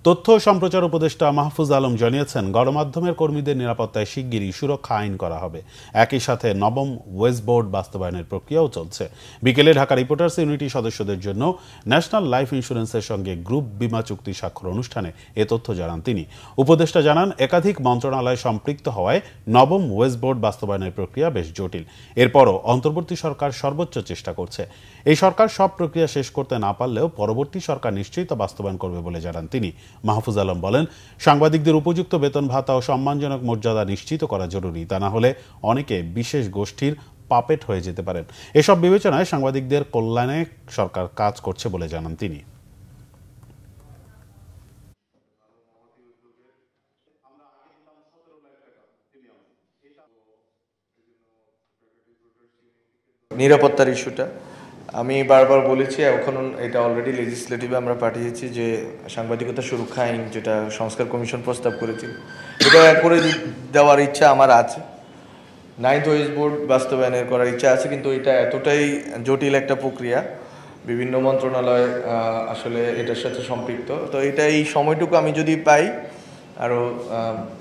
তথ্য সম্প্রচার উপদেষ্টা মাহফুজ আলম জানিয়েছেন, গণমাধ্যমের কর্মীদের নিরাপত্তায় শিগগিরই সুরক্ষা আইন করা হবে। একই সাথে নবম ওয়েজ বোর্ড বাস্তবায়নের প্রক্রিয়াও চলছে। বিকেলে ঢাকা রিপোর্টার্স ইউনিটি সদস্যদের জন্য ন্যাশনাল লাইফ ইন্স্যুরেন্সের সঙ্গে গ্রুপ বীমা চুক্তি স্বাক্ষর অনুষ্ঠানে এ তথ্য জানান তিনি। উপদেষ্টা জানান, একাধিক মন্ত্রণালয় সম্পৃক্ত হওয়ায় নবম ওয়েজ বোর্ড বাস্তবায়নের প্রক্রিয়া বেশ জটিল। এরপরও অন্তর্বর্তী সরকার সর্বোচ্চ চেষ্টা করছে। এই সরকার সব প্রক্রিয়া শেষ করতে না পারলেও পরবর্তী সরকার নিশ্চয়ই তা বাস্তবায়ন করবে বলে জানান তিনি। মাহফুজ আলম বলেন, সাংবাদিকদের উপযুক্ত বেতন ভাতা ও সম্মানজনক মর্যাদা নিশ্চিত করা জরুরি। তা না হলে অনেকে বিশেষ গোষ্ঠীর পাপেট হয়ে যেতে পারেন। এসব বিবেচনায় সাংবাদিকদের কল্যাণে সরকার কাজ করছে বলে জানান তিনি। নিরাপত্তার ইস্যুটা আমি বারবার বলেছি, এখন এটা অলরেডি লেজিসলেটিভে আমরা পাঠিয়েছি যে সাংবাদিকতা সুরক্ষা আইন, যেটা সংস্কার কমিশন প্রস্তাব করেছে, এটা করে দেওয়ার ইচ্ছা আমার আছে। 9th ওয়েজ বোর্ড বাস্তবায়নের করার ইচ্ছা আছে, কিন্তু এটা এতটাই জটিল একটা প্রক্রিয়া, বিভিন্ন মন্ত্রণালয় আসলে এটার সাথে সম্পৃক্ত। তো এটা এই সময়টুকু আমি যদি পাই, আরও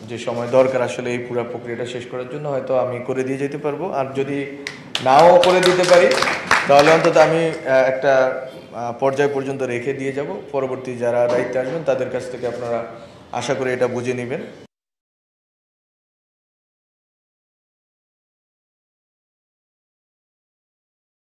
যে সময় দরকার আসলে এই পুরো প্রক্রিয়াটা শেষ করার জন্য, হয়তো আমি করে দিয়ে যেতে পারবো। আর যদি নাও করে দিতে পারি, তাহলে অন্তত আমি একটা পর্যায় পর্যন্ত রেখে দিয়ে যাব। পরবর্তী যারা দায়িত্বে আসবেন তাদের কাছ থেকে আপনারা আশা করি এটা বুঝে নেবেন।